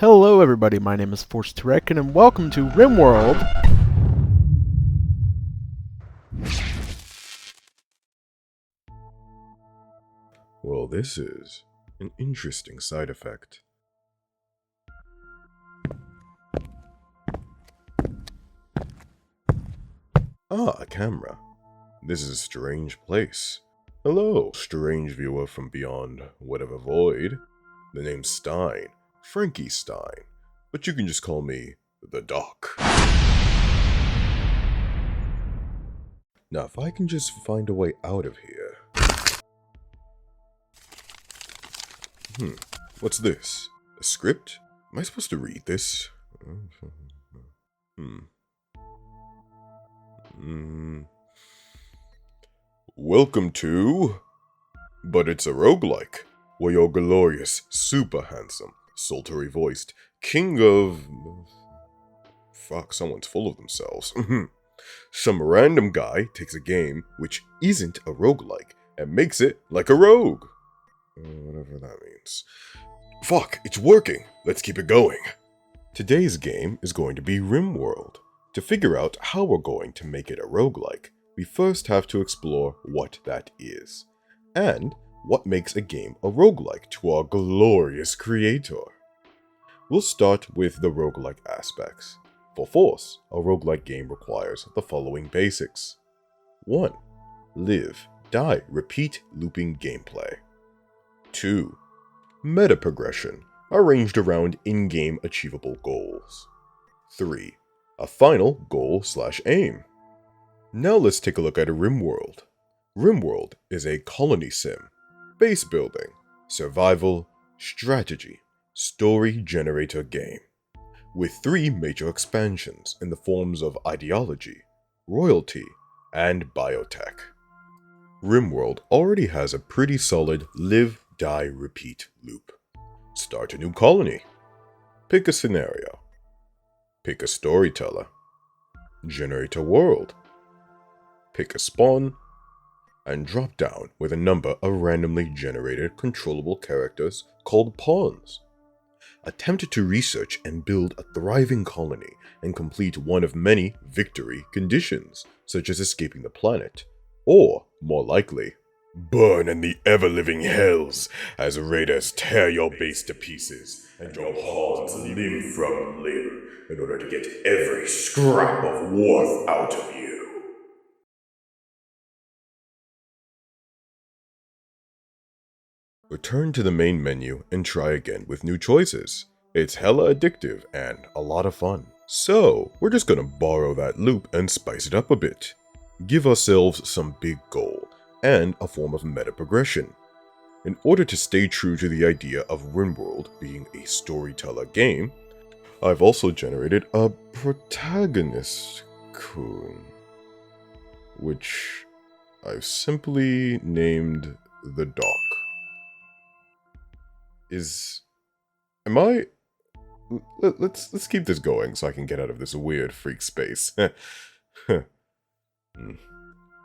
Hello everybody, my name is Forced to Reckon, and welcome to Rimworld. Well, this is an interesting side effect. Ah, a camera. This is a strange place. Hello, strange viewer from beyond whatever void. The name's Stein, Frankie Stein, but you can just call me the Doc. Now, if I can just find a way out of here. What's this? A script? Am I supposed to read this? Welcome to... But it's a roguelike, where your glorious, super handsome, sultry voiced king of... Fuck, someone's full of themselves. Some random guy takes a game which isn't a roguelike and makes it like a rogue. Whatever that means. Fuck, it's working. Let's keep it going. Today's game is going to be Rimworld. To figure out how we're going to make it a roguelike, we first have to explore what that is, and what makes a game a roguelike to our glorious creator. We'll start with the roguelike aspects. For Force, a roguelike game requires the following basics. 1. Live, die, repeat looping gameplay. 2. Meta progression, arranged around in-game achievable goals. 3. A final goal/aim. Now let's take a look at a Rimworld. Rimworld is a colony sim, base building, survival, strategy, story generator game, with 3 major expansions in the forms of ideology, royalty, and biotech. Rimworld already has a pretty solid live, die, repeat loop. Start a new colony. Pick a scenario. Pick a storyteller. Generate a world. Pick a spawn. And drop down with a number of randomly generated controllable characters called pawns. Attempt to research and build a thriving colony and complete one of many victory conditions, such as escaping the planet, or, more likely, burn in the ever-living hells as raiders tear your base to pieces and your pawns limb from limb in order to get every scrap of worth out of you. Return to the main menu and try again with new choices. It's hella addictive and a lot of fun. So, we're just gonna borrow that loop and spice it up a bit. Give ourselves some big goal and a form of meta progression. In order to stay true to the idea of Rimworld being a storyteller game, I've also generated a protagonist coon, which I've simply named the Doc. Let's keep this going so I can get out of this weird freak space.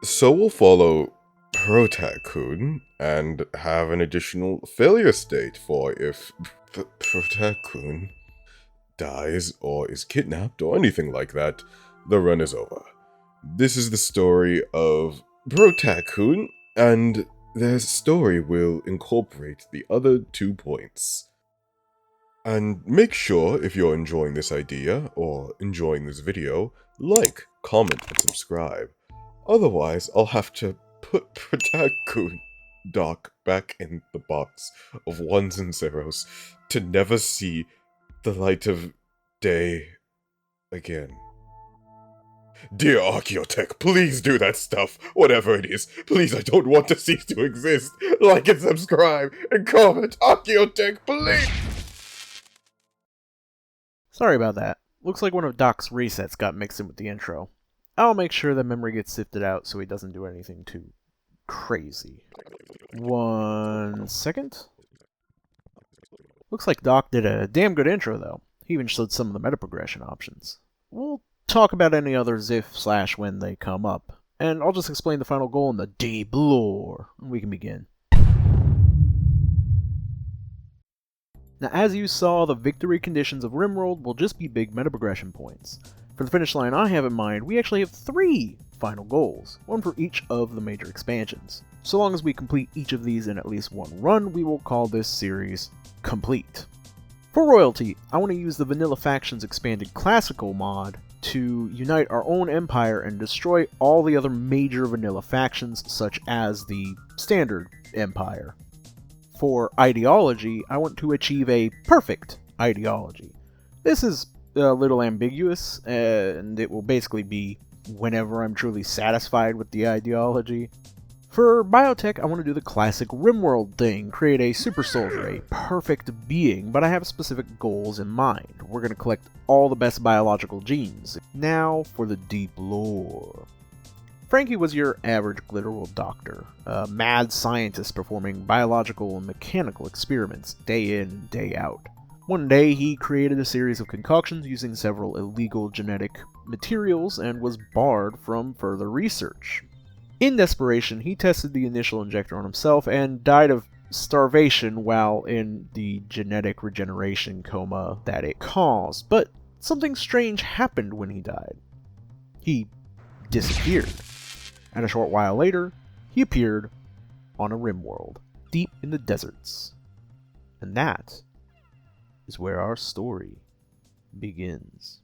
So we'll follow Protacoon and have an additional failure state for if Protacoon dies or is kidnapped or anything like that, the run is over. This is the story of Protacoon, and their story will incorporate the other 2 points. And make sure, if you're enjoying this idea or enjoying this video, like, comment, and subscribe. Otherwise, I'll have to put Protacoon Doc back in the box of 1s and 0s to never see the light of day again. Dear Archaeotech, please do that stuff, whatever it is. Please, I don't want to cease to exist. Like and subscribe and comment, Archaeotech, please! Sorry about that. Looks like one of Doc's resets got mixed in with the intro. I'll make sure the memory gets sifted out so he doesn't do anything too crazy. 1 second. Looks like Doc did a damn good intro though. He even showed some of the meta progression options. We'll talk about any others if/when they come up, and I'll just explain the final goal in the deep lore, and we can begin. Now, as you saw, the victory conditions of Rimworld will just be big meta progression points. For the finish line I have in mind, we actually have 3 final goals, one for each of the major expansions. So long as we complete each of these in at least one run, we will call this series complete. For royalty, I want to use the Vanilla Factions Expanded Classical mod to unite our own empire and destroy all the other major vanilla factions such as the Standard Empire. For ideology, I want to achieve a perfect ideology. This is a little ambiguous, and it will basically be whenever I'm truly satisfied with the ideology. For biotech, I want to do the classic Rimworld thing, create a super soldier, a perfect being, but I have specific goals in mind. We're going to collect all the best biological genes. Now for the deep lore. Frankie was your average literal doctor, a mad scientist performing biological and mechanical experiments day in and day out. One day he created a series of concoctions using several illegal genetic materials and was barred from further research. In desperation, he tested the initial injector on himself and died of starvation while in the genetic regeneration coma that it caused. But something strange happened when he died. He disappeared. And a short while later, he appeared on a Rimworld, deep in the deserts. And that is where our story begins.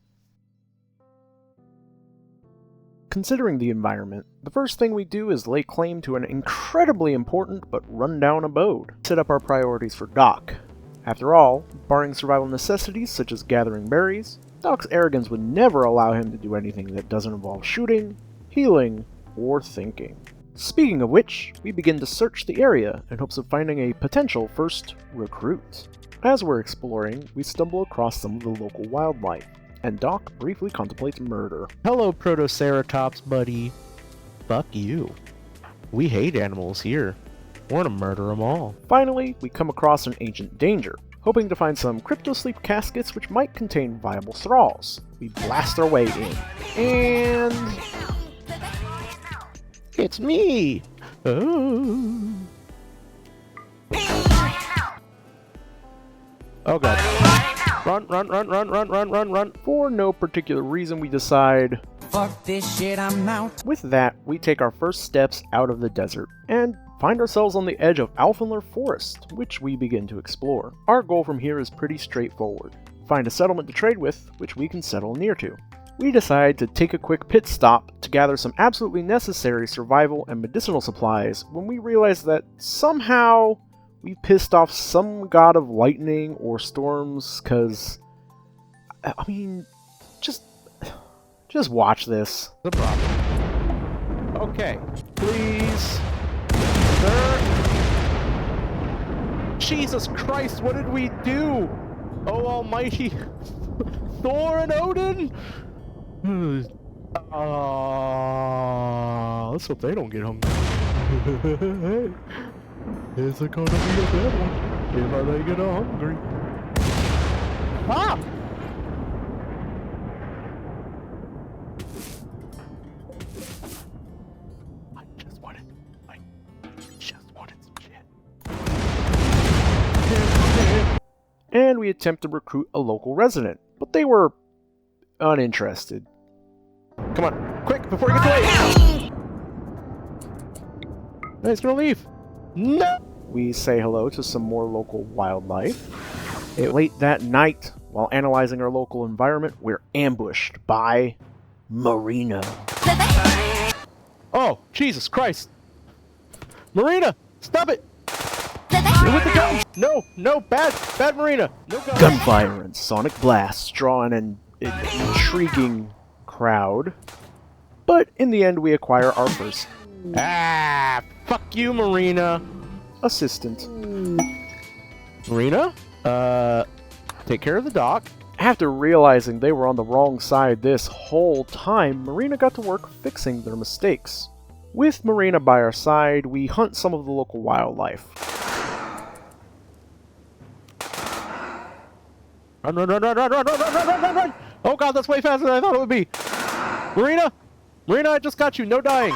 Considering the environment, the first thing we do is lay claim to an incredibly important but run-down abode. Set up our priorities for Doc. After all, barring survival necessities such as gathering berries, Doc's arrogance would never allow him to do anything that doesn't involve shooting, healing, or thinking. Speaking of which, we begin to search the area in hopes of finding a potential first recruit. As we're exploring, we stumble across some of the local wildlife, and Doc briefly contemplates murder. Hello, Protoceratops, buddy. Fuck you. We hate animals here. We're gonna murder them all. Finally, we come across an ancient danger, hoping to find some cryptosleep caskets which might contain viable thralls. We blast our way in, and it's me! Oh. Oh god. Run, run, run, run, run, run, run, run. For no particular reason, we decide, fuck this shit, I'm out. With that, we take our first steps out of the desert, and find ourselves on the edge of Alfenler Forest, which we begin to explore. Our goal from here is pretty straightforward. Find a settlement to trade with, which we can settle near to. We decide to take a quick pit stop to gather some absolutely necessary survival and medicinal supplies when we realize that somehow we pissed off some god of lightning or storms, cause, I mean, just watch this. The problem. Okay, please, sir. Jesus Christ, what did we do? Oh almighty Thor and Odin? Let's hope they don't get hungry. It's gonna be a bad one if they get hungry. Ah! I just wanted some shit. And we attempt to recruit a local resident, but they were uninterested. Come on, quick, before you get too late! No, he's gonna leave. No! We say hello to some more local wildlife. Late that night, while analyzing our local environment, we're ambushed by Marina. Oh, Jesus Christ! Marina, stop it! You're with the guns! No, no, bad Marina! No guns! Gunfire and sonic blasts draw an intriguing crowd. But in the end, we acquire our first fuck you, Marina! assistant. Marina? Take care of the doc. After realizing they were on the wrong side this whole time, Marina got to work fixing their mistakes. With Marina by our side, we hunt some of the local wildlife. Run, run, run, run, run, run, run, run, run, run, run, run! Oh god, that's way faster than I thought it would be! Marina! Marina, I just got you, no dying!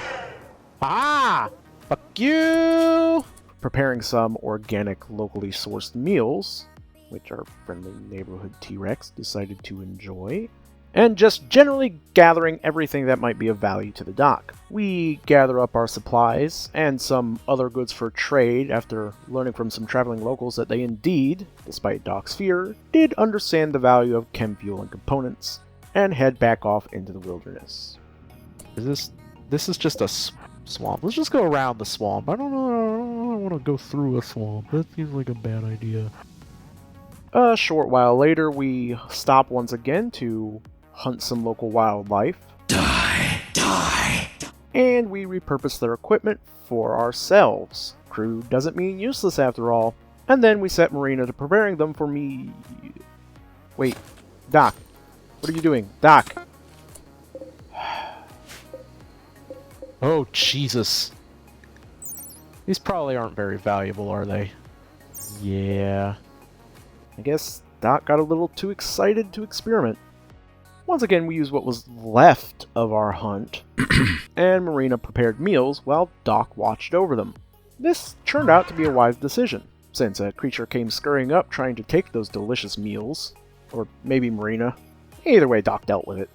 Ah! Fuck you! Preparing some organic, locally sourced meals, which our friendly neighborhood T-Rex decided to enjoy, and just generally gathering everything that might be of value to the dock. We gather up our supplies and some other goods for trade after learning from some traveling locals that they indeed, despite Doc's fear, did understand the value of chem fuel and components, and head back off into the wilderness. This is just a swamp. Let's just go around the swamp. I don't know. I don't want to go through a swamp. That seems like a bad idea. A short while later, we stop once again to hunt some local wildlife. Die! And we repurpose their equipment for ourselves. Crew doesn't mean useless after all. And then we set Marina to preparing them for me. Wait, Doc. What are you doing? Doc! Oh, Jesus. These probably aren't very valuable, are they? Yeah. I guess Doc got a little too excited to experiment. Once again, we used what was left of our hunt, and Marina prepared meals while Doc watched over them. This turned out to be a wise decision, since a creature came scurrying up trying to take those delicious meals. Or maybe Marina. Either way, Doc dealt with it.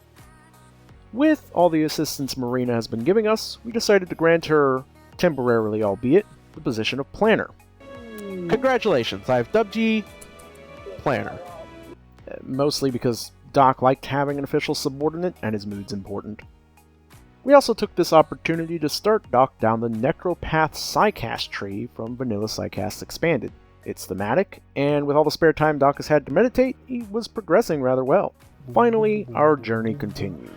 With all the assistance Marina has been giving us, we decided to grant her, temporarily albeit, the position of planner. Congratulations, I've dubbed ye Planner. Mostly because Doc liked having an official subordinate and his mood's important. We also took this opportunity to start Doc down the Necropath Psycast tree from Vanilla Psycast Expanded. It's thematic, and with all the spare time Doc has had to meditate, he was progressing rather well. Finally, our journey continued.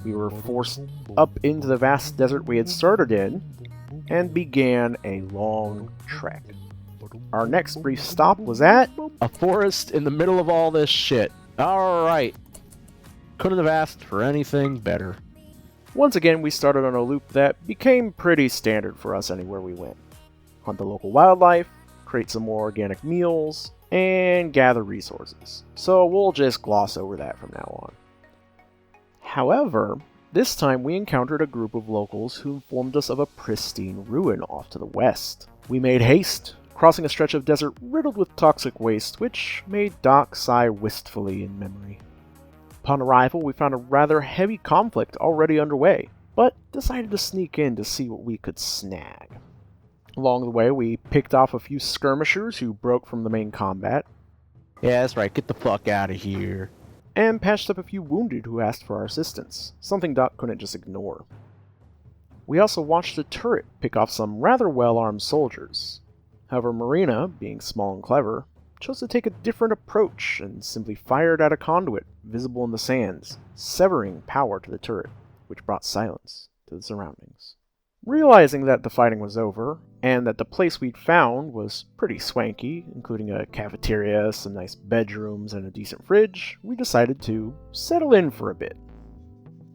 We were forced up into the vast desert we had started in, and began a long trek. Our next brief stop was at a forest in the middle of all this shit. Alright. Couldn't have asked for anything better. Once again, we started on a loop that became pretty standard for us anywhere we went. Hunt the local wildlife, create some more organic meals, and gather resources. So we'll just gloss over that from now on. However, this time we encountered a group of locals who informed us of a pristine ruin off to the west. We made haste, crossing a stretch of desert riddled with toxic waste, which made Doc sigh wistfully in memory. Upon arrival, we found a rather heavy conflict already underway, but decided to sneak in to see what we could snag. Along the way, we picked off a few skirmishers who broke from the main combat. Yeah, that's right, get the fuck out of here. And patched up a few wounded who asked for our assistance, something Doc couldn't just ignore. We also watched a turret pick off some rather well-armed soldiers. However, Marina, being small and clever, chose to take a different approach and simply fired at a conduit visible in the sands, severing power to the turret, which brought silence to the surroundings. Realizing that the fighting was over, and that the place we'd found was pretty swanky, including a cafeteria, some nice bedrooms, and a decent fridge, we decided to settle in for a bit.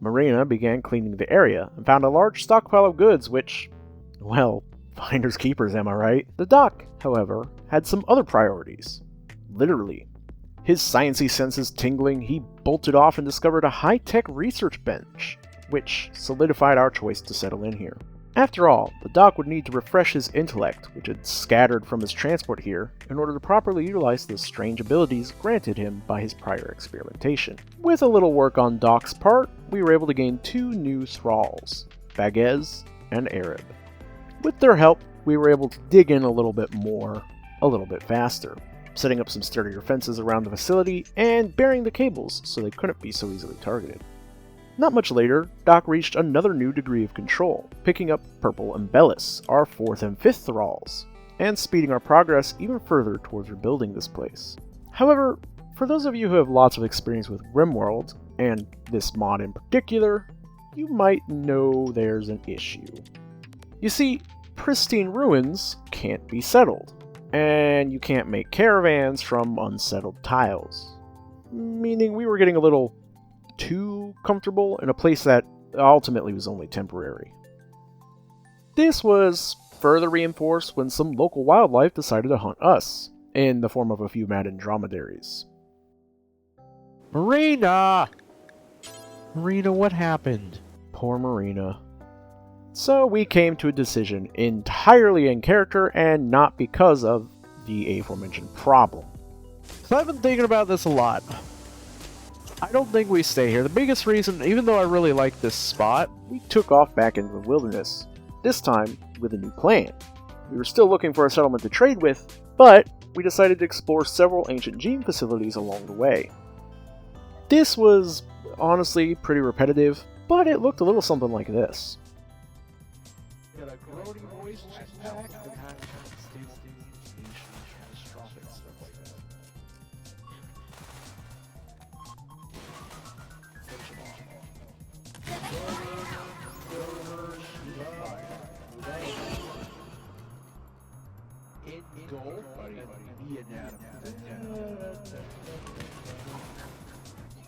Marina began cleaning the area, and found a large stockpile of goods which, well, finders keepers, am I right? The Doc, however, had some other priorities. Literally. His sciencey senses tingling, he bolted off and discovered a high-tech research bench, which solidified our choice to settle in here. After all, the Doc would need to refresh his intellect, which had scattered from his transport here, in order to properly utilize the strange abilities granted him by his prior experimentation. With a little work on Doc's part, we were able to gain 2 new thralls, Baghez and Arab. With their help, we were able to dig in a little bit more, a little bit faster, setting up some sturdier fences around the facility and burying the cables so they couldn't be so easily targeted. Not much later, Doc reached another new degree of control, picking up Purple and Bellis, our 4th and 5th thralls, and speeding our progress even further towards rebuilding this place. However, for those of you who have lots of experience with Rimworld, and this mod in particular, you might know there's an issue. You see, pristine ruins can't be settled, and you can't make caravans from unsettled tiles. Meaning we were getting a little too comfortable in a place that ultimately was only temporary. This was further reinforced when some local wildlife decided to hunt us, in the form of a few maddened dromedaries. Marina! Marina, what happened? Poor Marina. So we came to a decision entirely in character and not because of the aforementioned problem. So I've been thinking about this a lot. I don't think we stay here. The biggest reason, even though I really like this spot, We took off back into the wilderness, this time with a new plan. We were still looking for a settlement to trade with, but we decided to explore several ancient gene facilities along the way. This was honestly pretty repetitive, but it looked a little something like this.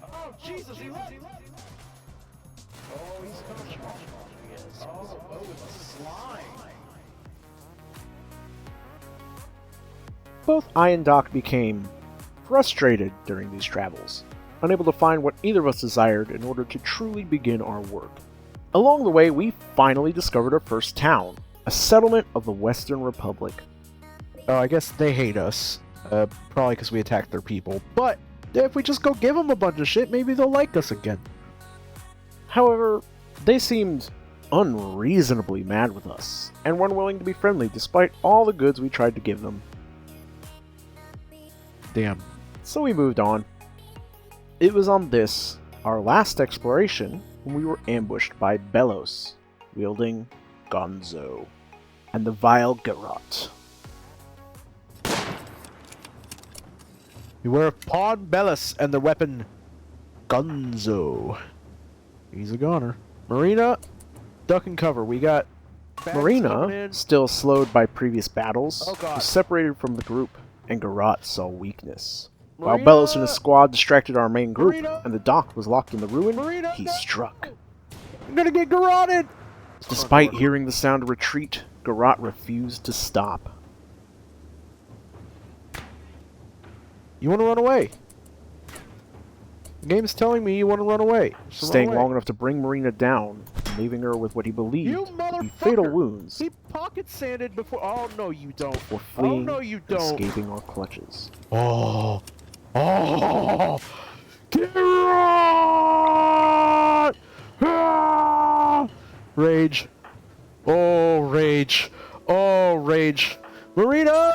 Oh, Jesus, he left! Oh, he's coming. Oh, it's slime. Both I and Doc became frustrated during these travels, unable to find what either of us desired in order to truly begin our work. Along the way, we finally discovered our first town, a settlement of the Western Republic. Oh, I guess they hate us. Probably because we attacked their people. But if we just go give them a bunch of shit, maybe they'll like us again. However, they seemed unreasonably mad with us, and weren't willing to be friendly despite all the goods we tried to give them. Damn. So we moved on. It was on this, our last exploration, when we were ambushed by Belos, wielding Gonzo, and the vile Garrot. Beware of Pawn Bellis and the weapon Gonzo. He's a goner. Marina, duck and cover. We got Marina, still slowed by previous battles, Oh, God. was separated from the group, and Garrot saw weakness. While Marina! Belos and his squad distracted our main group, Marina! and the dock was locked in the ruin, Marina! he struck. I'm gonna get garroted! Despite hearing the sound of retreat, Garrot refused to stop. You want to run away? The game's telling me you want to run away. So run Staying away. long enough to bring Marina down, leaving her with what he believed You to be fatal motherfucker! wounds, He pocket sanded before. Oh no, you don't. before fleeing Oh no, you and don't. escaping our clutches. Oh, oh, Garrot! Ah! Rage. Oh, rage. Oh, rage. Marina!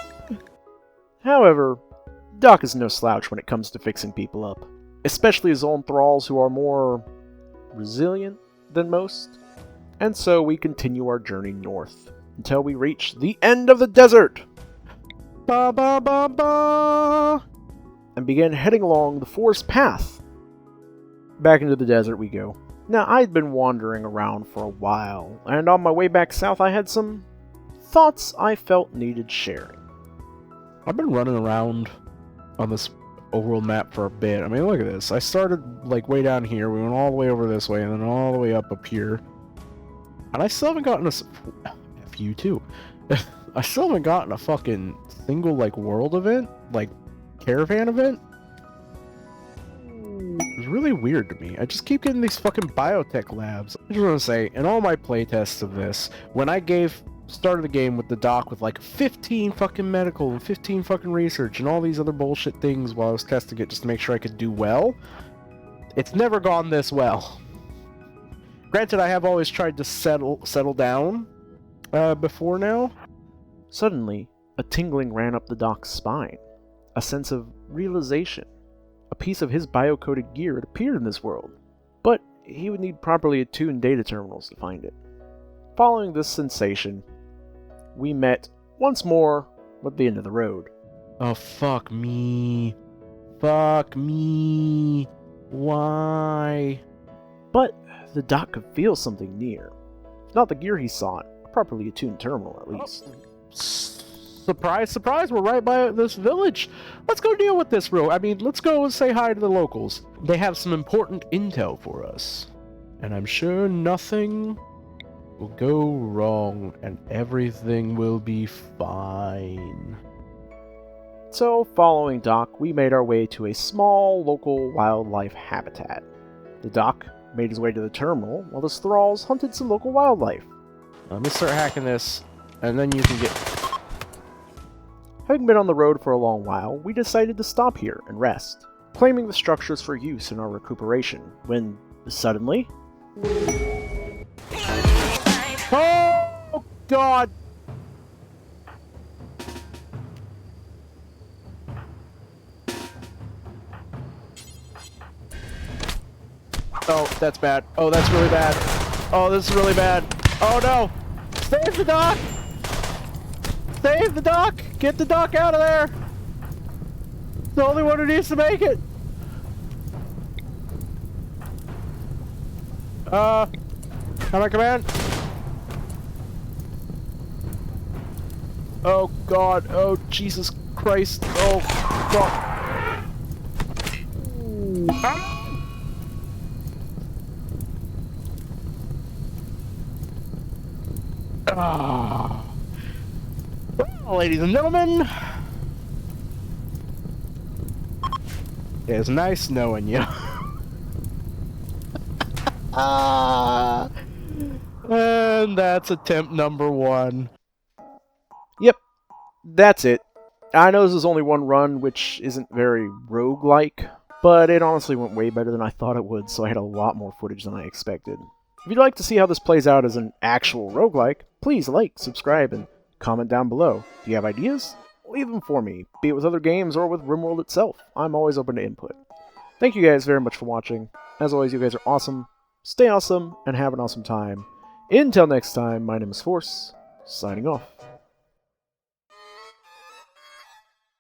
However, Doc is no slouch when it comes to fixing people up, especially his own thralls who are more resilient than most. And so we continue our journey north until we reach the end of the desert Ba ba ba ba! and begin heading along the forest path. Back into the desert we go. Now, I'd been wandering around for a while, and on my way back south I had some thoughts I felt needed sharing. I've been running around on this overworld map for a bit. I mean, look at this. I started, like, way down here. We went all the way over this way, and then all the way up here. And I still haven't gotten a... F you, too. I still haven't gotten a fucking single, like, world event? Like, caravan event? It's really weird to me. I just keep getting these fucking biotech labs. I just want to say, in all my playtests of this, when I started the game with the doc with like 15 fucking medical and 15 fucking research and all these other bullshit things while I was testing it just to make sure I could do well, it's never gone this well. Granted, I have always tried to settle down before now. Suddenly, a tingling ran up the Doc's spine. A sense of realization. A piece of his bio-coded gear had appeared in this world, but he would need properly attuned data terminals to find it. Following this sensation, we met once more at the end of the road. Oh, fuck me. Fuck me. Why? But the Doc could feel something near. If not the gear he sought, a properly attuned terminal at least. Surprise, surprise, we're right by this village. Let's go deal with this let's go and say hi to the locals. They have some important intel for us. And I'm sure nothing will go wrong and everything will be fine. So, following Doc, we made our way to a small local wildlife habitat. The Doc made his way to the terminal, while the thralls hunted some local wildlife. Let me start hacking this, and then you can get... Having been on the road for a long while, we decided to stop here and rest, claiming the structures for use in our recuperation, when suddenly... Oh, God! Oh, that's bad. Oh, that's really bad. Oh, this is really bad. Oh, no! Save the dock! Save the dock! Get the dock out of there! It's the only one who needs to make it! Counter command! Oh, God. Oh, Jesus Christ. Oh, God. Ah. Well, ladies and gentlemen, it's nice knowing you. And that's attempt number 1. Yep, that's it. I know this is only one run, which isn't very roguelike, but it honestly went way better than I thought it would, so I had a lot more footage than I expected. If you'd like to see how this plays out as an actual roguelike, please like, subscribe, and comment down below. Do you have ideas? Leave them for me, be it with other games or with Rimworld itself. I'm always open to input. Thank you guys very much for watching. As always, you guys are awesome. Stay awesome, and have an awesome time. Until next time, my name is Force, signing off.